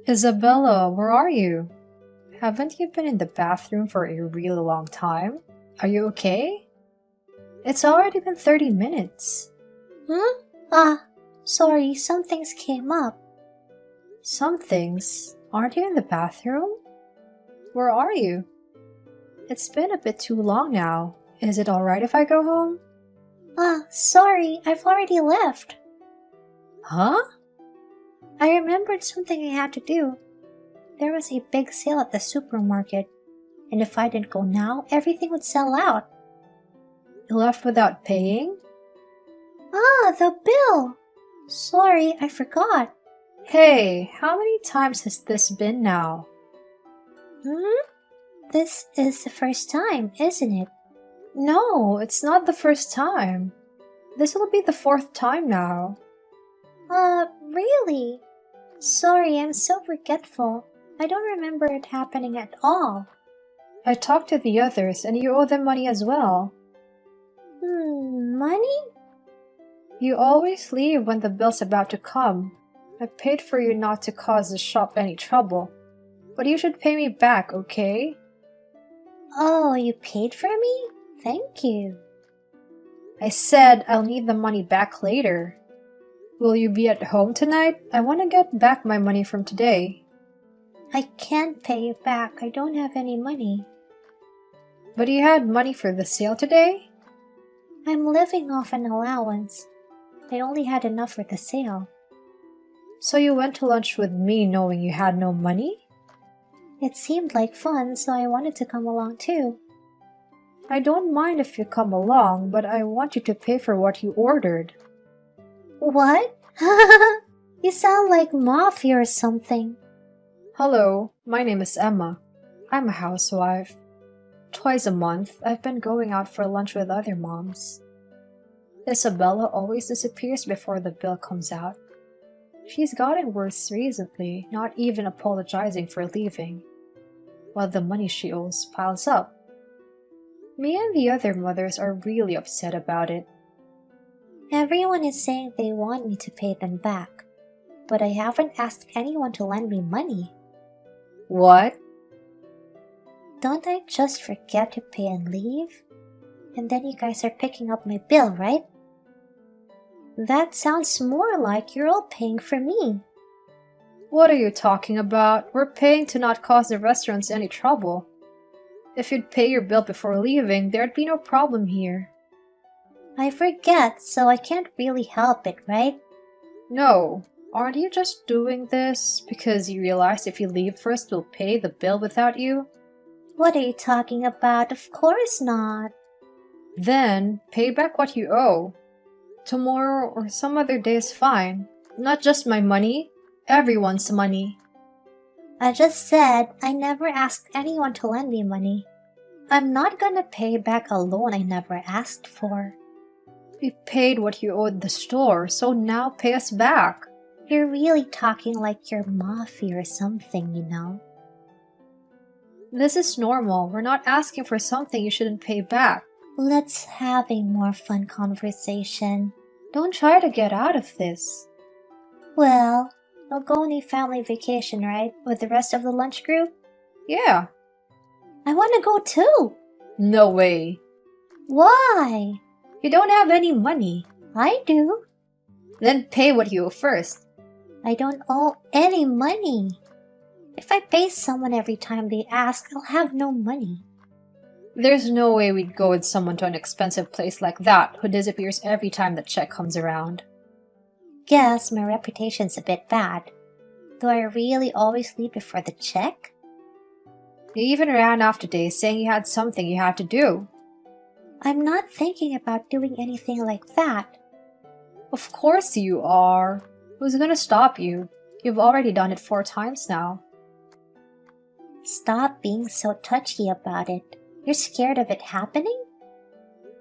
Isabella, where are you? Haven't you been in the bathroom for a really long time? Are you okay? It's already been 30 minutes. Hmm? Ah, sorry, some things came up. Some things. Aren't you in the bathroom? Where are you? It's been a bit too long now. Is it alright if I go home? Ah, sorry, I've already left. Huh? I remembered something I had to do. There was a big sale at the supermarket, and if I didn't go now, everything would sell out. You left without paying? Ah, the bill! Sorry, I forgot. Hey, how many times has this been now? Hmm? This is the first time, isn't it? No, it's not the first time. This will be the fourth time now. Really? Sorry, I'm so forgetful. I don't remember it happening at all. I talked to the others and you owe them money as well. Money? You always leave when the bill's about to come. I paid for you not to cause the shop any trouble. But you should pay me back, okay? Oh, you paid for me? Thank you. I said I'll need the money back later. Will you be at home tonight? I want to get back my money from today. I can't pay you back. I don't have any money. But you had money for the sale today? I'm living off an allowance. I only had enough for the sale. So you went to lunch with me knowing you had no money? It seemed like fun, so I wanted to come along too. I don't mind if you come along, but I want you to pay for what you ordered. What? You sound like mafia or something. Hello, my name is Emma. I'm a housewife. Twice a month, I've been going out for lunch with other moms. Isabella always disappears before the bill comes out. She's gotten worse recently, not even apologizing for leaving, while the money she owes piles up. Me and the other mothers are really upset about it. Everyone is saying they want me to pay them back, but I haven't asked anyone to lend me money. What? Don't I just forget to pay and leave? And then you guys are picking up my bill, right? That sounds more like you're all paying for me. What are you talking about? We're paying to not cause the restaurants any trouble. If you'd pay your bill before leaving, there'd be no problem here. I forget, so I can't really help it, right? No, aren't you just doing this because you realize if you leave first, we'll pay the bill without you? What are you talking about? Of course not. Then, pay back what you owe. Tomorrow or some other day is fine. Not just my money, everyone's money. I just said I never asked anyone to lend me money. I'm not gonna pay back a loan I never asked for. We paid what you owed the store, so now pay us back. You're really talking like you're mafia or something, you know? This is normal. We're not asking for something you shouldn't pay back. Let's have a more fun conversation. Don't try to get out of this. Well, we'll go on a family vacation, right? With the rest of the lunch group? Yeah. I want to go too. No way. Why? You don't have any money. I do. Then pay what you owe first. I don't owe any money. If I pay someone every time they ask, I'll have no money. There's no way we'd go with someone to an expensive place like that who disappears every time the check comes around. Guess my reputation's a bit bad. Do I really always leave before the check? You even ran off today saying you had something you had to do. I'm not thinking about doing anything like that. Of course you are. Who's gonna stop you? You've already done it 4 times now. Stop being so touchy about it. You're scared of it happening?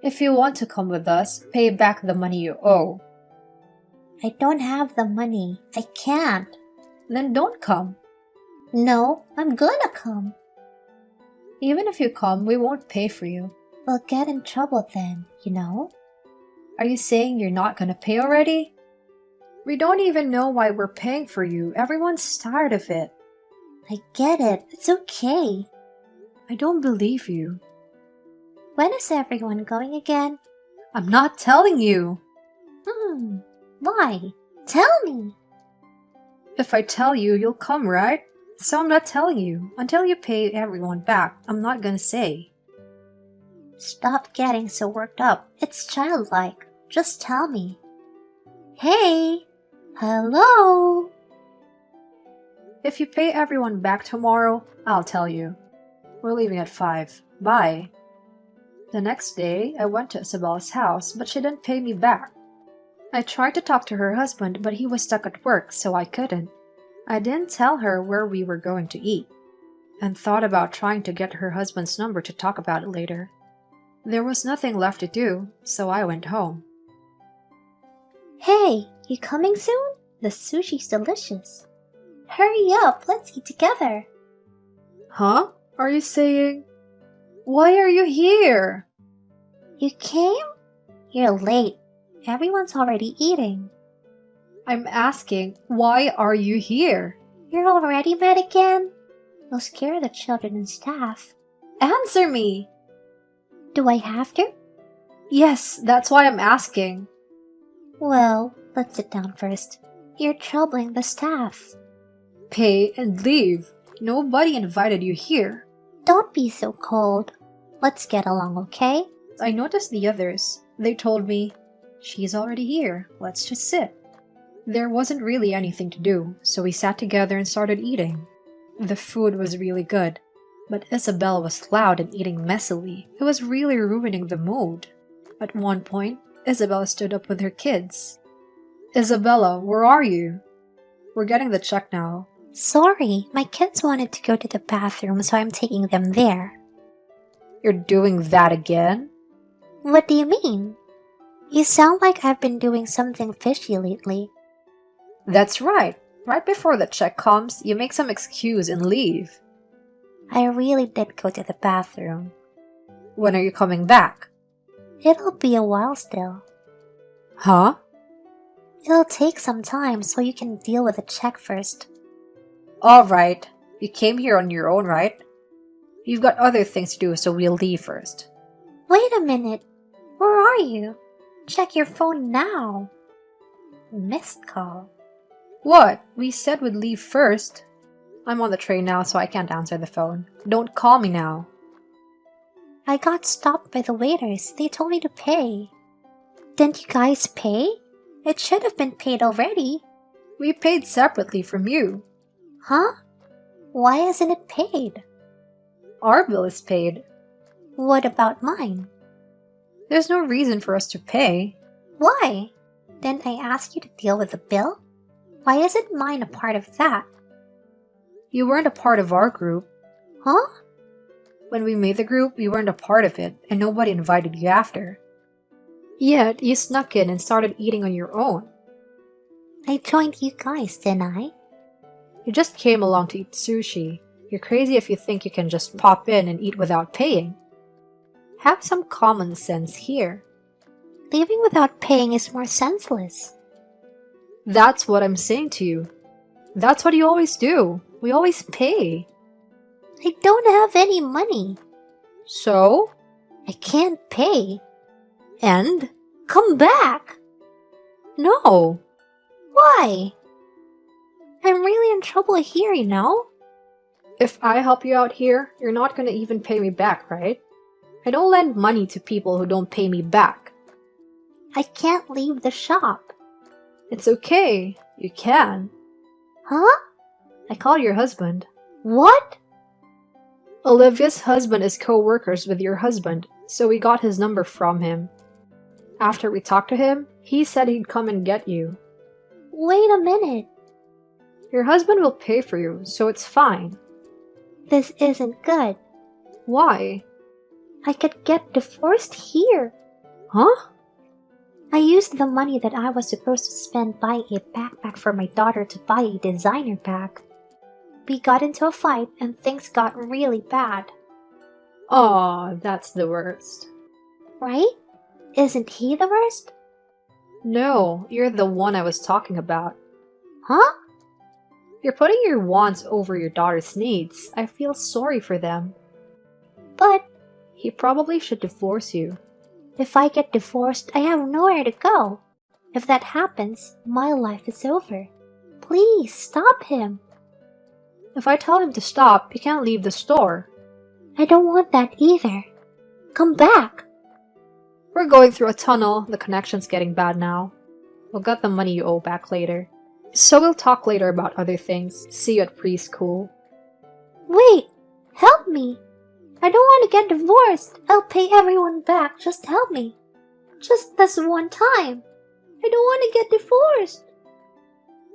If you want to come with us, pay back the money you owe. I don't have the money. I can't. Then don't come. No, I'm gonna come. Even if you come, we won't pay for you. We'll get in trouble then, you know? Are you saying you're not gonna pay already? We don't even know why we're paying for you. Everyone's tired of it. I get it. It's okay. I don't believe you. When is everyone going again? I'm not telling you. Why? Tell me. If I tell you, you'll come, right? So I'm not telling you. Until you pay everyone back, I'm not gonna say. Stop getting so worked up. It's childlike. Just tell me. Hey! Hello! If you pay everyone back tomorrow, I'll tell you. We're leaving at 5. Bye. The next day, I went to Isabella's house, but she didn't pay me back. I tried to talk to her husband, but he was stuck at work, so I couldn't. I didn't tell her where we were going to eat, and thought about trying to get her husband's number to talk about it later. There was nothing left to do, so I went home. Hey, you coming soon? The sushi's delicious. Hurry up, let's eat together. Huh? Are you saying? Why are you here? You came? You're late. Everyone's already eating. I'm asking, why are you here? You're already mad again? You'll scare the children and staff. Answer me! Do I have to? Yes, that's why I'm asking. Well, let's sit down first. You're troubling the staff. Pay and leave. Nobody invited you here. Don't be so cold. Let's get along, okay? I noticed the others. They told me, she's already here. Let's just sit. There wasn't really anything to do, so we sat together and started eating. The food was really good, but Isabella was loud and eating messily. It was really ruining the mood. At one point, Isabella stood up with her kids. Isabella, where are you? We're getting the check now. Sorry, my kids wanted to go to the bathroom, so I'm taking them there. You're doing that again? What do you mean? You sound like I've been doing something fishy lately. That's right. Right before the check comes, you make some excuse and leave. I really did go to the bathroom. When are you coming back? It'll be a while still. Huh? It'll take some time, so you can deal with the check first. Alright. You came here on your own, right? You've got other things to do, so we'll leave first. Wait a minute. Where are you? Check your phone now. Missed call. What? We said we'd leave first. I'm on the train now, so I can't answer the phone. Don't call me now. I got stopped by the waiters. They told me to pay. Didn't you guys pay? It should have been paid already. We paid separately from you. Huh? Why isn't it paid? Our bill is paid. What about mine? There's no reason for us to pay. Why? Didn't I ask you to deal with the bill? Why isn't mine a part of that? You weren't a part of our group. Huh? When we made the group, you weren't a part of it, and nobody invited you after. Yet, you snuck in and started eating on your own. I joined you guys, didn't I? You just came along to eat sushi. You're crazy if you think you can just pop in and eat without paying. Have some common sense here. Leaving without paying is more senseless. That's what I'm saying to you. That's what you always do. We always pay. I don't have any money. So? I can't pay. And? Come back! No. Why? I'm really in trouble here, you know? If I help you out here, you're not gonna even pay me back, right? I don't lend money to people who don't pay me back. I can't leave the shop. It's okay. You can. Huh? I called your husband. What? Olivia's husband is co-workers with your husband, so we got his number from him. After we talked to him, he said he'd come and get you. Wait a minute. Your husband will pay for you, so it's fine. This isn't good. Why? I could get divorced here. Huh? I used the money that I was supposed to spend buying a backpack for my daughter to buy a designer bag. We got into a fight and things got really bad. Aw, that's the worst. Right? Isn't he the worst? No, you're the one I was talking about. Huh? You're putting your wants over your daughter's needs. I feel sorry for them. But He probably should divorce you. if I get divorced, I have nowhere to go. If that happens, my life is over. Please stop him. If I tell him to stop, he can't leave the store. I don't want that either. Come back. We're going through a tunnel. The connection's getting bad now. We'll get the money you owe back later. So we'll talk later about other things. See you at preschool. Wait, help me. I don't want to get divorced. I'll pay everyone back. Just help me. Just this one time. I don't want to get divorced.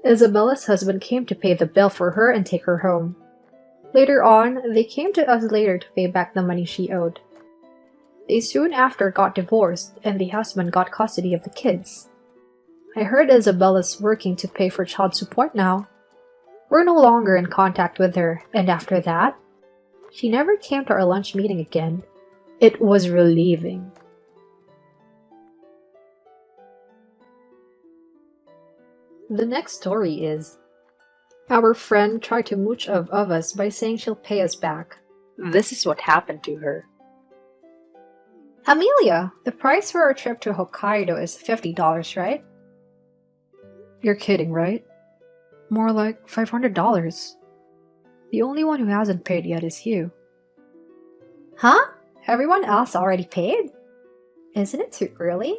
Isabella's husband came to pay the bill for her and take her home. Later on, they came to us later to pay back the money she owed. They soon after got divorced, and the husband got custody of the kids. I heard Isabella's working to pay for child support now. We're no longer in contact with her, and after that, she never came to our lunch meeting again. It was relieving. The next story is, our friend tried to mooch of us by saying she'll pay us back. This is what happened to her. Amelia, the price for our trip to Hokkaido is $50, right? You're kidding, right? More like $500. The only one who hasn't paid yet is you. Huh? Everyone else already paid? Isn't it too early?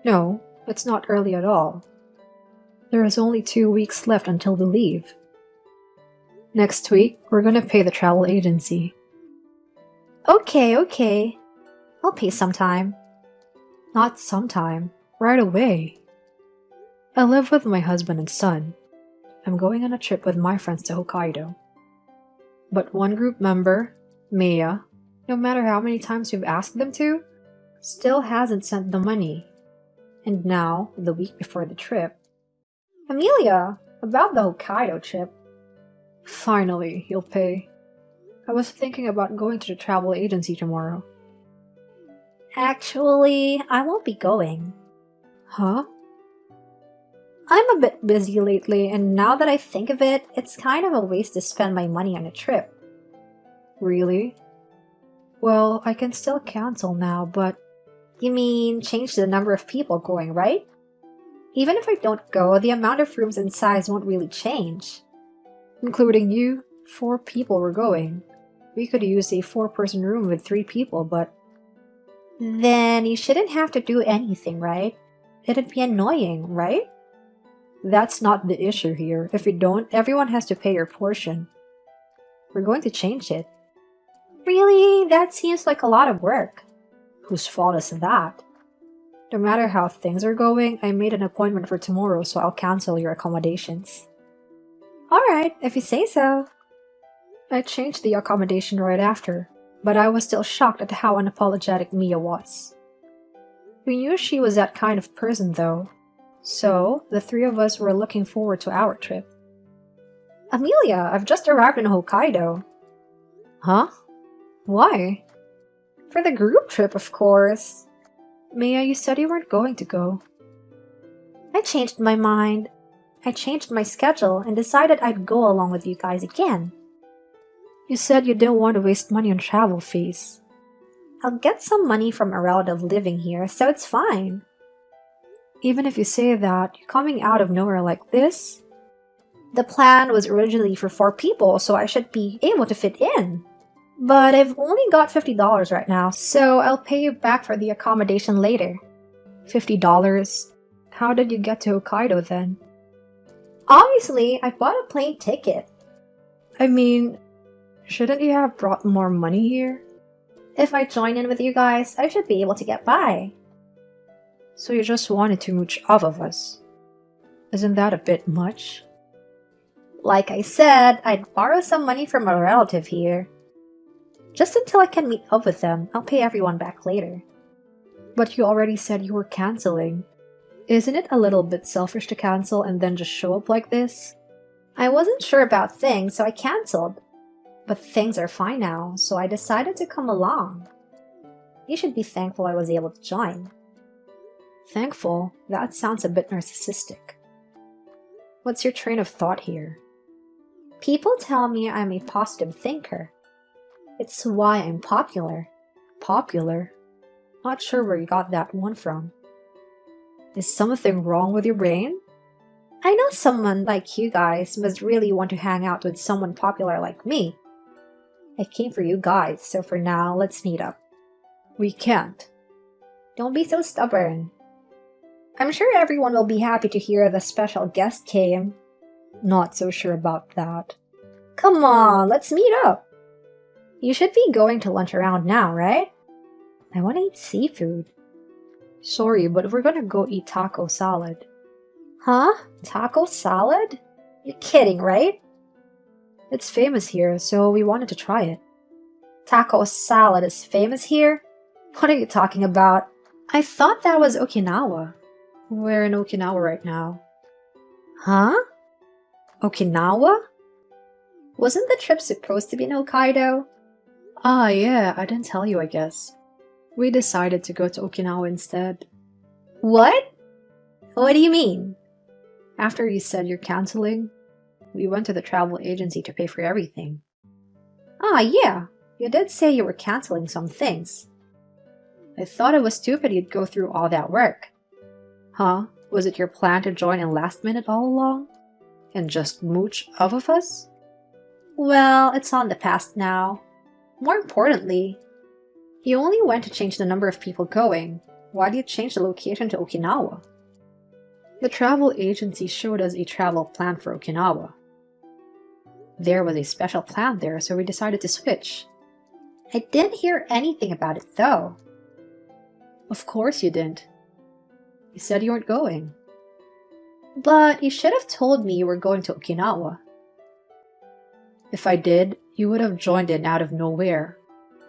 No, it's not early at all. There is only 2 weeks left until we leave. Next week, we're gonna pay the travel agency. Okay. I'll pay sometime. Not sometime, right away. I live with my husband and son. I'm going on a trip with my friends to Hokkaido. But one group member, Maya, no matter how many times we've asked them to, still hasn't sent the money. And now, the week before the trip, Amelia, about the Hokkaido trip. Finally, you'll pay. I was thinking about going to the travel agency tomorrow. Actually, I won't be going. Huh? I'm a bit busy lately, and now that I think of it, it's kind of a waste to spend my money on a trip. Really? Well, I can still cancel now, but... You mean change the number of people going, right? Even if I don't go, the amount of rooms and size won't really change. Including you, 4 people were going. We could use a 4-person room with 3 people, but... Then you shouldn't have to do anything, right? It'd be annoying, right? That's not the issue here. If you don't, everyone has to pay your portion. We're going to change it. Really? That seems like a lot of work. Whose fault is that? No matter how things are going, I made an appointment for tomorrow, so I'll cancel your accommodations. Alright, if you say so. I changed the accommodation right after, but I was still shocked at how unapologetic Mia was. We knew she was that kind of person, though. So, the 3 of us were looking forward to our trip. Amelia, I've just arrived in Hokkaido. Huh? Why? For the group trip, of course. Mia, you said you weren't going to go. I changed my mind. I changed my schedule and decided I'd go along with you guys again. You said you didn't want to waste money on travel fees. I'll get some money from a relative living here, so it's fine. Even if you say that, you're coming out of nowhere like this? The plan was originally for 4 people, so I should be able to fit in. But I've only got $50 right now, so I'll pay you back for the accommodation later. $50? How did you get to Hokkaido then? Obviously, I bought a plane ticket. I mean, shouldn't you have brought more money here? If I join in with you guys, I should be able to get by. So you just wanted to mooch off of us. Isn't that a bit much? Like I said, I'd borrow some money from a relative here. Just until I can meet up with them, I'll pay everyone back later. But you already said you were canceling. Isn't it a little bit selfish to cancel and then just show up like this? I wasn't sure about things, so I canceled. But things are fine now, so I decided to come along. You should be thankful I was able to join. Thankful? That sounds a bit narcissistic. What's your train of thought here? People tell me I'm a positive thinker. It's why I'm popular. Popular? Not sure where you got that one from. Is something wrong with your brain? I know someone like you guys must really want to hang out with someone popular like me. I came for you guys, so for now, let's meet up. We can't. Don't be so stubborn. I'm sure everyone will be happy to hear the special guest came. Not so sure about that. Come on, let's meet up. You should be going to lunch around now, right? I want to eat seafood. Sorry, but we're gonna go eat taco salad. Huh? Taco salad? You're kidding, right? It's famous here, so we wanted to try it. Taco salad is famous here? What are you talking about? I thought that was Okinawa. We're in Okinawa right now. Huh? Okinawa? Wasn't the trip supposed to be in Hokkaido? Ah, yeah, I didn't tell you, I guess. We decided to go to Okinawa instead. What? What do you mean? After you said you're canceling, we went to the travel agency to pay for everything. Ah, yeah. You did say you were canceling some things. I thought it was stupid you'd go through all that work. Huh? Was it your plan to join in last minute all along? And just mooch off of us? Well, it's on the past now. More importantly, you only went to change the number of people going. Why do you change the location to Okinawa? The travel agency showed us a travel plan for Okinawa. There was a special plan there, so we decided to switch. I didn't hear anything about it, though. Of course you didn't. You said you weren't going. But you should have told me you were going to Okinawa. If I did, you would have joined in out of nowhere.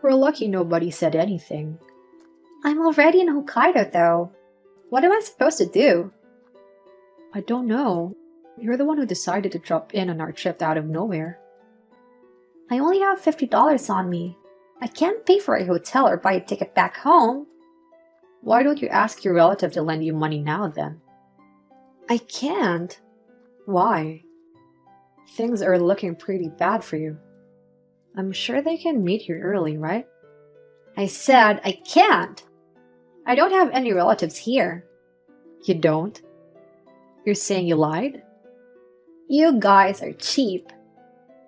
We're lucky nobody said anything. I'm already in Hokkaido, though. What am I supposed to do? I don't know. You're the one who decided to drop in on our trip out of nowhere. I only have $50 on me. I can't pay for a hotel or buy a ticket back home. Why don't you ask your relative to lend you money now, then? I can't. Why? Things are looking pretty bad for you. I'm sure they can meet you early, right? I said I can't. I don't have any relatives here. You don't? You're saying you lied? You guys are cheap.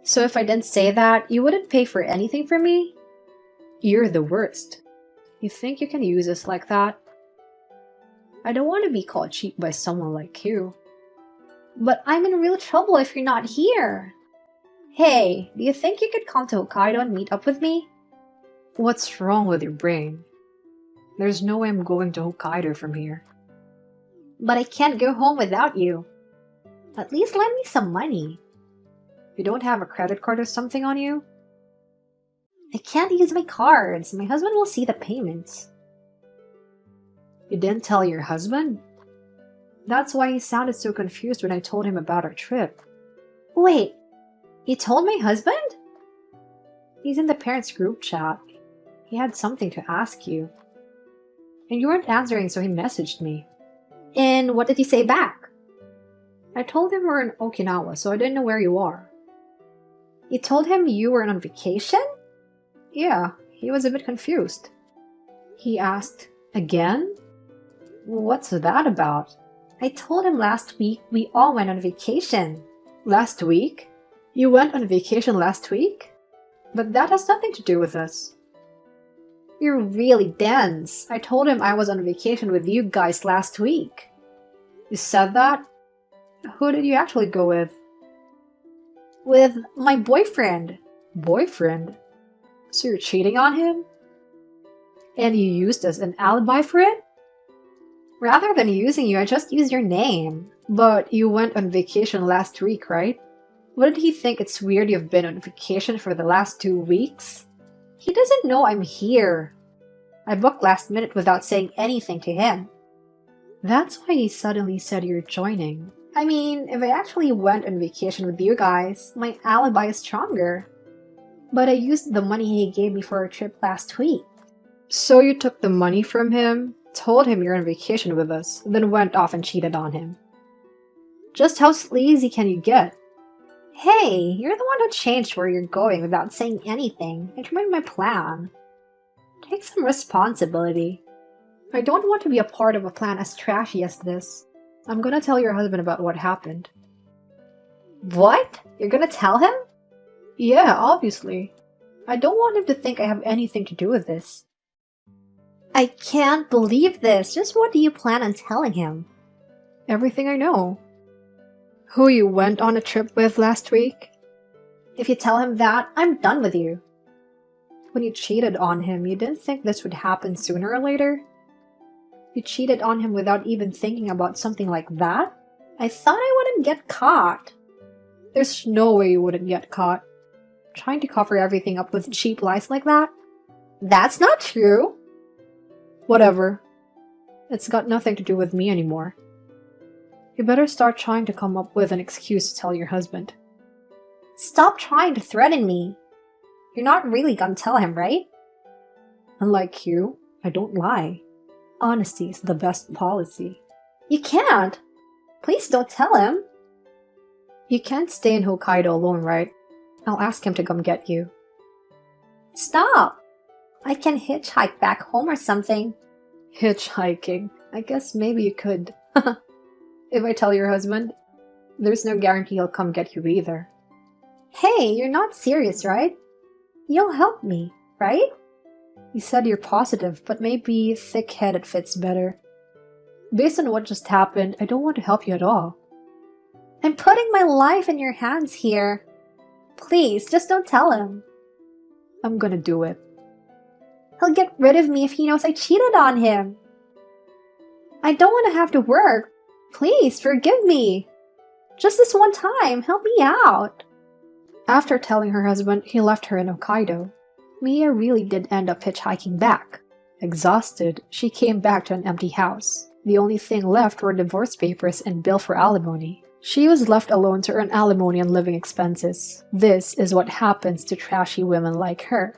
So if I didn't say that, you wouldn't pay for anything for me? You're the worst. You think you can use us like that? I don't want to be called cheap by someone like you. But I'm in real trouble if you're not here. Hey, do you think you could come to Hokkaido and meet up with me? What's wrong with your brain? There's no way I'm going to Hokkaido from here. But I can't go home without you. At least lend me some money. You don't have a credit card or something on you? I can't use my cards. My husband will see the payments. You didn't tell your husband? That's why he sounded so confused when I told him about our trip. Wait, you told my husband? He's in the parents' group chat. He had something to ask you. And you weren't answering, so he messaged me. And what did he say back? I told him we're in Okinawa, so I didn't know where you are. You told him you were on vacation? Yeah, he was a bit confused. He asked, again? What's that about? I told him last week we all went on vacation. Last week? You went on vacation last week? But that has nothing to do with us. You're really dense. I told him I was on vacation with you guys last week. You said that? Who did you actually go with? With my boyfriend. Boyfriend? So you're cheating on him? And you used as an alibi for it? Rather than using you, I just used your name. But you went on vacation last week, right? Wouldn't he think it's weird you've been on vacation for the last 2 weeks? He doesn't know I'm here. I booked last minute without saying anything to him. That's why he suddenly said you're joining. I mean, if I actually went on vacation with you guys, my alibi is stronger. But I used the money he gave me for our trip last week. So you took the money from him told him you're on vacation with us, then went off and cheated on him. Just how sleazy can you get? Hey, you're the one who changed where you're going without saying anything. It ruined my plan. Take some responsibility. I don't want to be a part of a plan as trashy as this. I'm gonna tell your husband about what happened. What? You're gonna tell him? Yeah, obviously. I don't want him to think I have anything to do with this. I can't believe this. Just what do you plan on telling him? Everything I know. Who you went on a trip with last week? If you tell him that, I'm done with you. When you cheated on him, you didn't think this would happen sooner or later? You cheated on him without even thinking about something like that? I thought I wouldn't get caught. There's no way you wouldn't get caught. Trying to cover everything up with cheap lies like that? That's not true. Whatever. It's got nothing to do with me anymore. You better start trying to come up with an excuse to tell your husband. Stop trying to threaten me. You're not really gonna tell him, right? Unlike you, I don't lie. Honesty is the best policy. You can't. Please don't tell him. You can't stay in Hokkaido alone, right? I'll ask him to come get you. Stop! I can hitchhike back home or something. Hitchhiking? I guess maybe you could. If I tell your husband, there's no guarantee he'll come get you either. Hey, you're not serious, right? You'll help me, right? You said you're positive, but maybe thick-headed fits better. Based on what just happened, I don't want to help you at all. I'm putting my life in your hands here. Please, just don't tell him. I'm gonna do it. He'll get rid of me if he knows I cheated on him. I don't want to have to work. Please, forgive me. Just this one time, help me out. After telling her husband, he left her in Hokkaido. Mia really did end up hitchhiking back. Exhausted, she came back to an empty house. The only thing left were divorce papers and bill for alimony. She was left alone to earn alimony and living expenses. This is what happens to trashy women like her.